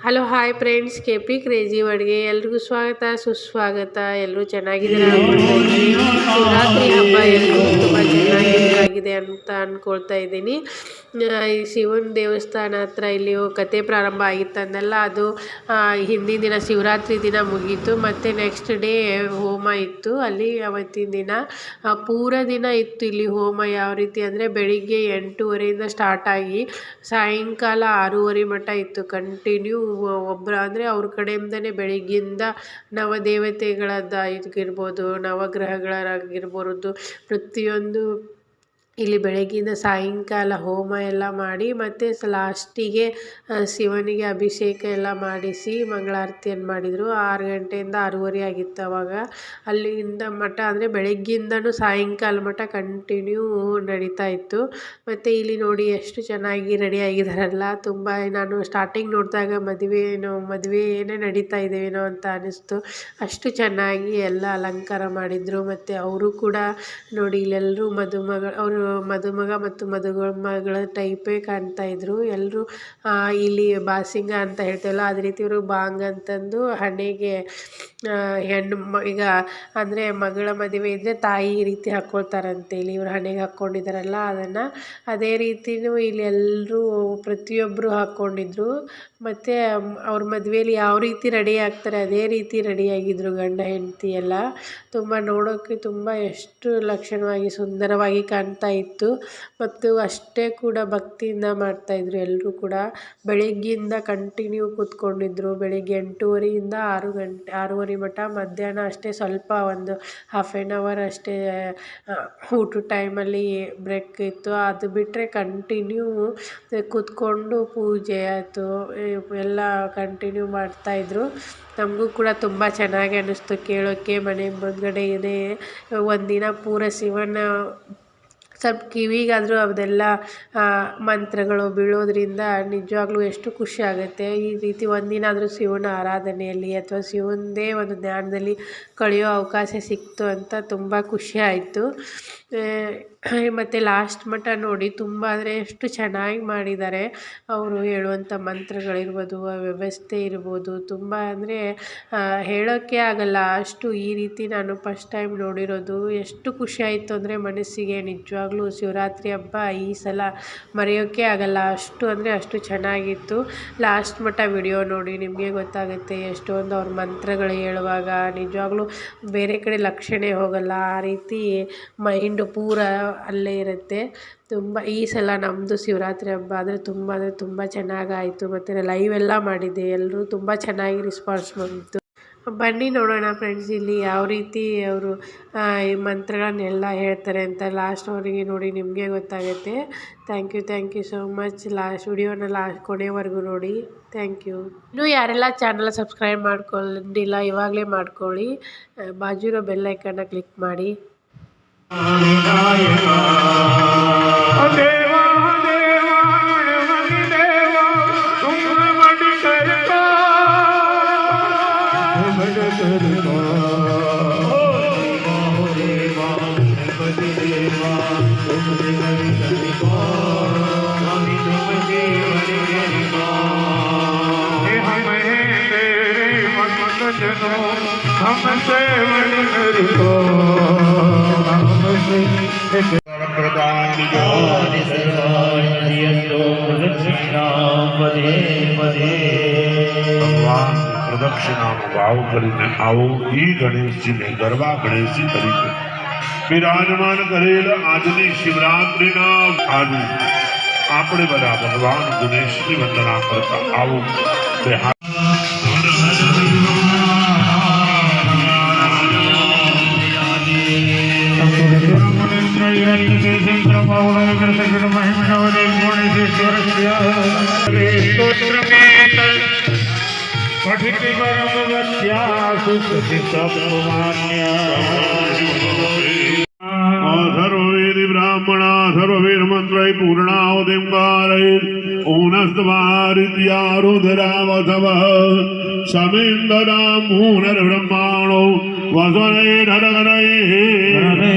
Hello hi friends, K P crazy ಅಡುಗೆ ಎಲ್ರಿಗೂ ಸ್ವಾಗತ ಸುಸ್ವಾಗತ. ಎಲ್ಲರೂ ಚೆನ್ನಾಗಿದ್ದೀರಾ ಅನ್ಕೊಳ್ತಾ ಇದ್ದೀನಿ. ಶಿವರಾತ್ರಿ ಹಬ್ಬ ಎಲ್ಲರೂ ತುಂಬ ಚೆನ್ನಾಗಿದೆ ಅಂತ ಅಂದ್ಕೊಳ್ತಾ ಇದ್ದೀನಿ. ಈ ಶಿವನ ದೇವಸ್ಥಾನ ಹತ್ರ ಇಲ್ಲಿ ಕತೆ ಪ್ರಾರಂಭ ಆಗಿತ್ತಂದಲ್ಲ, ಅದು ಹಿಂದಿನ ದಿನ ಶಿವರಾತ್ರಿ ದಿನ ಮುಗೀತು. ಮತ್ತು ನೆಕ್ಸ್ಟ್ ಡೇ ಹೋಮ ಇತ್ತು ಅಲ್ಲಿ. ಅವತ್ತಿನ ದಿನ ಪೂರ ದಿನ ಇತ್ತು ಇಲ್ಲಿ ಹೋಮ. ಯಾವ ರೀತಿ ಅಂದರೆ ಬೆಳಿಗ್ಗೆ 8:30ಇಂದ ಸ್ಟಾರ್ಟ್ ಆಗಿ ಸಾಯಂಕಾಲ 6:30 ಮಟ್ಟ ಇತ್ತು ಕಂಟಿನ್ಯೂ. ಒಬ್ಬರು ಅಂದರೆ ಅವ್ರ ಕಡೆಯಿಂದನೇ ಬೆಳಿಗ್ಗೆಯಿಂದ ನವದೇವತೆಗಳದ್ದು ಇದಿರ್ಬೋದು, ನವಗ್ರಹಗಳಾಗಿರ್ಬೋದು, ಪ್ರತಿಯೊಂದು ಇಲ್ಲಿ ಬೆಳಗ್ಗಿಂದ ಸಾಯಂಕಾಲ ಹೋಮ ಎಲ್ಲ ಮಾಡಿ ಮತ್ತು ಲಾಸ್ಟಿಗೆ ಶಿವನಿಗೆ ಅಭಿಷೇಕ ಎಲ್ಲ ಮಾಡಿಸಿ ಮಂಗಳಾರತಿಯನ್ನು ಮಾಡಿದರು. 6 ಗಂಟೆಯಿಂದ 6:30 ಆಗಿತ್ತು ಅವಾಗ. ಅಲ್ಲಿಂದ ಮಠ ಅಂದರೆ ಬೆಳಗ್ಗಿಂದನೂ ಸಾಯಂಕಾಲ ಮಠ ಕಂಟಿನ್ಯೂ ನಡೀತಾ ಇತ್ತು. ಮತ್ತು ಇಲ್ಲಿ ನೋಡಿ ಎಷ್ಟು ಚೆನ್ನಾಗಿ ರೆಡಿ ಆಗಿದ್ದಾರಲ್ಲ. ತುಂಬ ನಾನು ಸ್ಟಾರ್ಟಿಂಗ್ ನೋಡಿದಾಗ ಮದುವೆನೇ ನಡೀತಾ ಇದ್ದೇವೇನೋ ಅಂತ ಅನ್ನಿಸ್ತು. ಅಷ್ಟು ಚೆನ್ನಾಗಿ ಎಲ್ಲ ಅಲಂಕಾರ ಮಾಡಿದರು. ಮತ್ತು ಅವರು ಕೂಡ ನೋಡಿ ಇಲ್ಲೆಲ್ಲರೂ ಅವರು ಮದುಮಗ ಮತ್ತು ಮಗಳ ಟೈಪೇ ಕಾಣ್ತಾ ಇದ್ರು ಎಲ್ಲರೂ. ಇಲ್ಲಿ ಬಾಸಿಂಗ ಅಂತ ಹೇಳ್ತೇವಲ್ಲ, ಅದೇ ರೀತಿ ಇವರು ಬಾಂಗ್ ಅಂತಂದು ಹಣೆಗೆ ಈಗ ಅಂದರೆ ಮಗಳ ಮದುವೆ ಇದ್ದರೆ ತಾಯಿ ಈ ರೀತಿ ಹಾಕ್ಕೊಳ್ತಾರಂತೆ. ಇಲ್ಲಿ ಇವ್ರು ಹಣೆಗೆ ಹಾಕ್ಕೊಂಡಿದ್ದಾರಲ್ಲ ಅದನ್ನು, ಅದೇ ರೀತಿಯೂ ಇಲ್ಲಿ ಎಲ್ಲರೂ ಪ್ರತಿಯೊಬ್ಬರು ಹಾಕ್ಕೊಂಡಿದ್ರು. ಮತ್ತು ಅವ್ರ ಮದುವೆಯಲ್ಲಿ ಯಾವ ರೀತಿ ರೆಡಿ ಆಗ್ತಾರೆ ಅದೇ ರೀತಿ ರೆಡಿಯಾಗಿದ್ದರು ಗಂಡ ಹೆಂಡತಿ ಎಲ್ಲ. ತುಂಬ ನೋಡೋಕ್ಕೆ ತುಂಬ ಎಷ್ಟು ಲಕ್ಷಣವಾಗಿ ಸುಂದರವಾಗಿ ಕಾಣ್ತಾ ಇತ್ತು. ಮತ್ತು ಅಷ್ಟೇ ಕೂಡ ಭಕ್ತಿಯಿಂದ ಮಾಡ್ತಾಯಿದ್ರು ಎಲ್ಲರೂ ಕೂಡ. ಬೆಳಗ್ಗೆಯಿಂದ ಕಂಟಿನ್ಯೂ ಕೂತ್ಕೊಂಡಿದ್ರು. ಬೆಳಗ್ಗೆ 8:30ಇಂದ 6:30 ಮಟ್ಟ. ಮಧ್ಯಾಹ್ನ ಅಷ್ಟೇ ಸ್ವಲ್ಪ ಒಂದು ಹಾಫ್ ಆ್ಯನ್ ಅವರ್ ಅಷ್ಟೇ ಊಟದ ಟೈಮಲ್ಲಿ ಬ್ರೇಕ್ ಇತ್ತು. ಅದು ಬಿಟ್ಟರೆ ಕಂಟಿನ್ಯೂ ಕೂತ್ಕೊಂಡು ಪೂಜೆ ಆಯಿತು ಎಲ್ಲ ಕಂಟಿನ್ಯೂ ಮಾಡ್ತಾಯಿದ್ರು. ನಮಗೂ ಕೂಡ ತುಂಬ ಚೆನ್ನಾಗಿ ಅನ್ನಿಸ್ತು ಕೇಳೋಕ್ಕೆ. ಮನೆ ಮುಂದ್ಗಡೆ ಇದೆ ಒಂದಿನ ಪೂರ ಶಿವನ ಸ್ವಲ್ಪ ಕಿವಿಗಾದರೂ ಅದೆಲ್ಲ ಮಂತ್ರಗಳು ಬೀಳೋದ್ರಿಂದ ನಿಜವಾಗ್ಲೂ ಎಷ್ಟು ಖುಷಿ ಆಗುತ್ತೆ. ಈ ರೀತಿ ಒಂದಿನ ಆದರೂ ಶಿವನ ಆರಾಧನೆಯಲ್ಲಿ ಅಥವಾ ಶಿವನದೇ ಒಂದು ಧ್ಯಾನದಲ್ಲಿ ಕಳೆಯೋ ಅವಕಾಶ ಸಿಕ್ತು ಅಂತ ತುಂಬ ಖುಷಿ ಆಯಿತು. ಮತ್ತು ಲಾಸ್ಟ್ ಮಟ್ಟ ನೋಡಿ ತುಂಬ ಅಂದರೆ ಎಷ್ಟು ಚೆನ್ನಾಗಿ ಮಾಡಿದ್ದಾರೆ. ಅವರು ಹೇಳುವಂಥ ಮಂತ್ರಗಳಿರ್ಬೋದು, ವ್ಯವಸ್ಥೆ ಇರ್ಬೋದು, ತುಂಬ ಅಂದರೆ ಹೇಳೋಕ್ಕೆ ಆಗಲ್ಲ ಅಷ್ಟು. ಈ ರೀತಿ ನಾನು ಫಸ್ಟ್ ಟೈಮ್ ನೋಡಿರೋದು. ಎಷ್ಟು ಖುಷಿ ಆಯಿತು ಅಂದರೆ ಮನಸ್ಸಿಗೆ. ನಿಜವಾಗ್ಲೂ ಶಿವರಾತ್ರಿ ಹಬ್ಬ ಈ ಸಲ ಮರೆಯೋಕ್ಕೆ ಆಗಲ್ಲ. ಅಷ್ಟು ಅಂದರೆ ಅಷ್ಟು ಚೆನ್ನಾಗಿತ್ತು. ಲಾಸ್ಟ್ ಮಟ್ಟ ವಿಡಿಯೋ ನೋಡಿ ನಿಮಗೆ ಗೊತ್ತಾಗುತ್ತೆ. ಎಷ್ಟೊಂದು ಅವ್ರ ಮಂತ್ರಗಳು ಹೇಳುವಾಗ ನಿಜವಾಗ್ಲೂ ಬೇರೆ ಕಡೆ ಲಕ್ಷಣೆ ಹೋಗಲ್ಲ. ಆ ರೀತಿ ಮೈಂಡು ಪೂರ ಅಲ್ಲೇ ಇರುತ್ತೆ. ತುಂಬ ಈ ಸಲ ನಮ್ಮದು ಶಿವರಾತ್ರಿ ಹಬ್ಬ ಅಂದರೆ ತುಂಬ ಚೆನ್ನಾಗಾಯಿತು. ಮತ್ತು ಲೈವ್ ಎಲ್ಲ ಮಾಡಿದ್ದೆ. ಎಲ್ಲರೂ ತುಂಬ ಚೆನ್ನಾಗಿ ರೆಸ್ಪಾನ್ಸ್ ಬಂತು. ಬನ್ನಿ ನೋಡೋಣ ಫ್ರೆಂಡ್ಸ್ ಇಲ್ಲಿ ಯಾವ ರೀತಿ ಅವರು ಈ ಮಂತ್ರಗಳನ್ನೆಲ್ಲ ಹೇಳ್ತಾರೆ ಅಂತ ಲಾಸ್ಟ್ವರೆಗೆ ನೋಡಿ ನಿಮಗೆ ಗೊತ್ತಾಗುತ್ತೆ. Thank you so much. ವಿಡಿಯೋನ ಕೊನೆವರೆಗೂ ನೋಡಿ. Thank you. ಇನ್ನೂ ಯಾರೆಲ್ಲ ಚಾನಲ್ ಸಬ್ಸ್ಕ್ರೈಬ್ ಮಾಡ್ಕೊಂಡಿಲ್ಲ ಇವಾಗಲೇ ಮಾಡ್ಕೊಳ್ಳಿ. ಬಾಜು ಇರೋ ಬೆಲ್ ಐಕನ್ನ ಕ್ಲಿಕ್ ಮಾಡಿ. પ્રદક્ષિણાનો ભાવ કરીને આવો. એ ગણેશજીને ગરબા ગણેશજી તરીકે બિરાજમાન કરેલ આજની શિવરાત્રિના આજે આપણે બધા ભગવાન ગણેશની વંદના કરતા આવો. सर्ववेद ब्राह्मणा सर्ववेद मंत्र पूर्णावतिंगारे ऊनस्तवारित्यारुधरावधव समेन्दरा मूनर्ब्रह्माणो वसुरे धरगरये ब्राह्मणे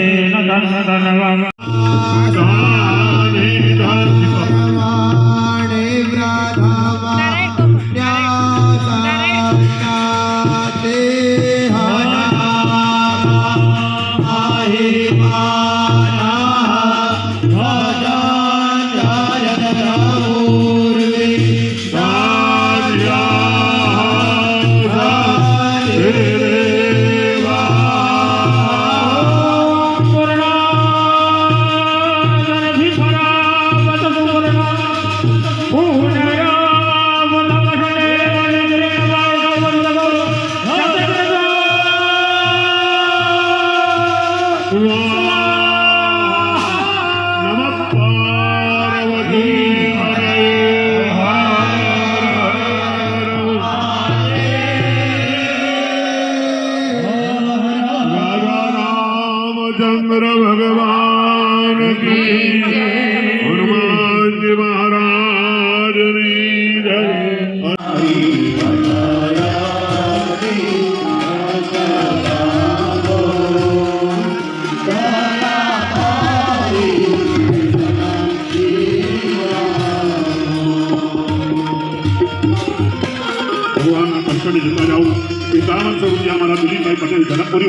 हमारा दिलीप भाई पटेल जनकपुरी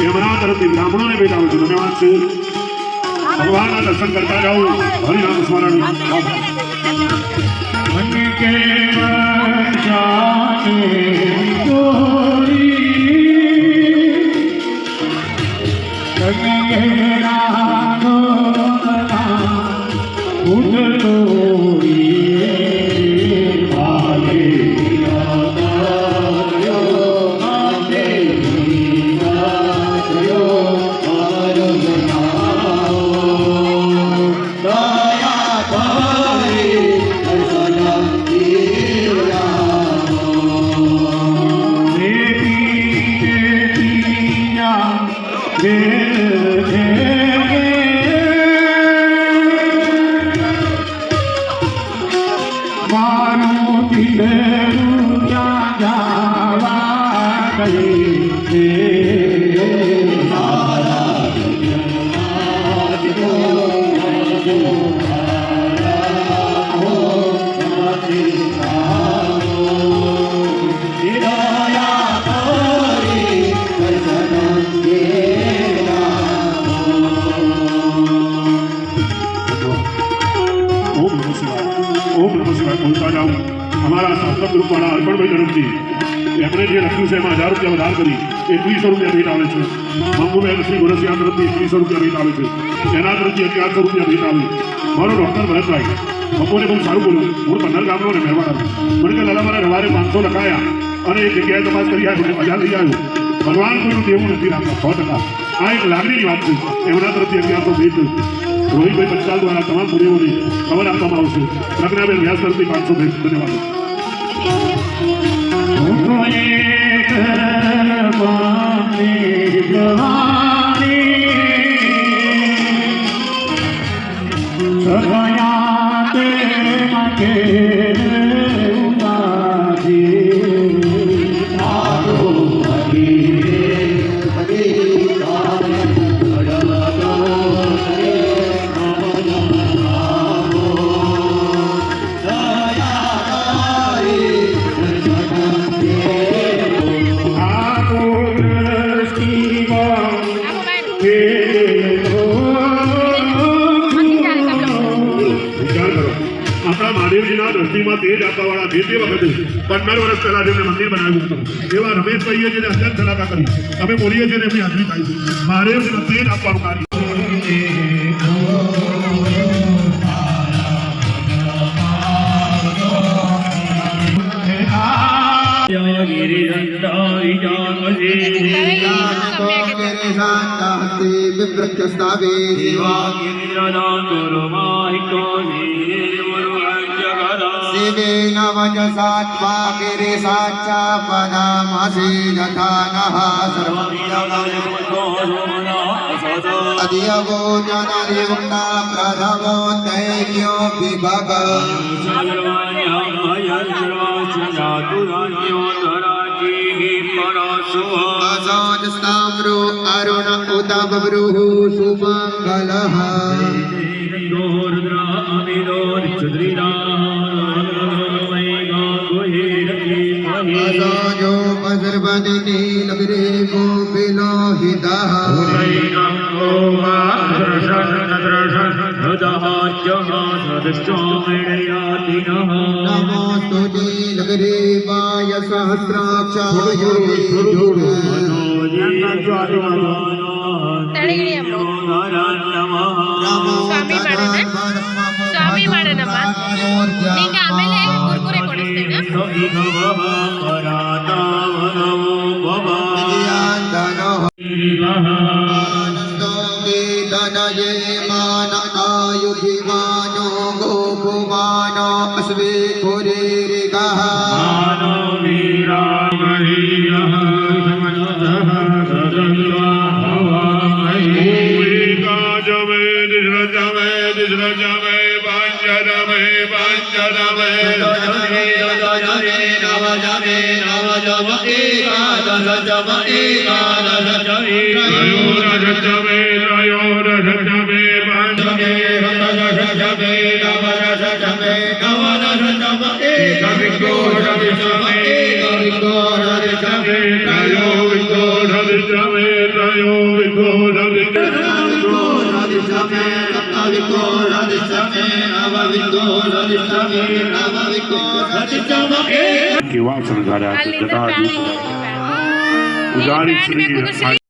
एमना तरफ ब्राह्मणों ने भेजा धन्यवाद से भगवान का दर्शन करता जाओ हरिनाम स्मरण हमारा शास्त्र ग्रुप वाला अर्पण भाई तरफ थी एमने जे लक्ष्मी से 1000 रुपया વધાર કરી 2100 रुपया भेट આવે છે મંગુ બેન શ્રી ગુરસિયા તરફથી 2100 रुपया भेट આવે છે એના તરફથી 1100 रुपया भेट આવે મારો ડોક્ટર ભરતભાઈ બપોરે બહુ સારું બોલ્યું હું 15 ગામનો ને મહેમાન આવ્યો મને કે લાલા મારા રવારે 500 લખાયા અને એક જગ્યાએ તપાસ કરી આવ્યો મને મજા લઈ આવ્યો ભગવાન કોઈનું દેવું નથી રાખતા 100% આ એક લાગણીની વાત છે એમના તરફથી 1100 भेट રોહિતભાઈ પંચાલ દ્વારા તમામ ગુરુઓને ખબર આપવામાં આવશે પ્રજ્ઞાબેન વ્યાસ તરફથી 500 भेट ધન્યવાદ દ્રષ્ટિમાં તેજ આપવાવાળા જે તે વખતે 15 વર્ષ પહેલા જેમને મંદિર બનાવ્યું હતું એવા રમેશભાઈએ જેને અત્યંત સલાહા કરી અમે બોલીએ છીએ એમની હાજરી થાય છે મારે તેજ આપવાનું કાર્ય गिरिसाचा पदामसि यथा नः अधियवो जननियुक्ता प्रथमो दैन्यो विभग असाजस्ताम्रो अरुण उत बभ्रुः सुमङ्गलः असाजो वज्रवदने नगरे गोपिलोहितः नमोस्तु नीलगिरे वाय सहस्राक्षाय ಸ್ವಾಮಿ ಮಾಡೋಣಮ್ಮ ನಿಂಗೆ ಆಮೇಲೆ ಕುರ್ಕುರೆ ಕೊಡಿಸ್ತೇನೆ तनये मान आयुधिमानो गोपुमानो अस्वे कुरेरिगः मानो वीरामहीयः समनतः सदन्वा भवामहे काजमे दिज्रजमे दिज्रजमे पांचदमे पांचदमे दजने जमे नव जम एकादश जम एकादश जमे त्रयोदश जमे त्रयोदश जमे पंचमे दश जमे नवदश जमे नवदश जम एकविंशोदश जमे एकविंशोदश जमे त्रयोविंशोदश जमे त्रयोविंशोदश जमे सप्तविंशोदश जमे नवविंशोदश जमे नवविंशोदश जमे केव्हा संघाला जटा उजाडी श्री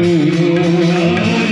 Hallelujah.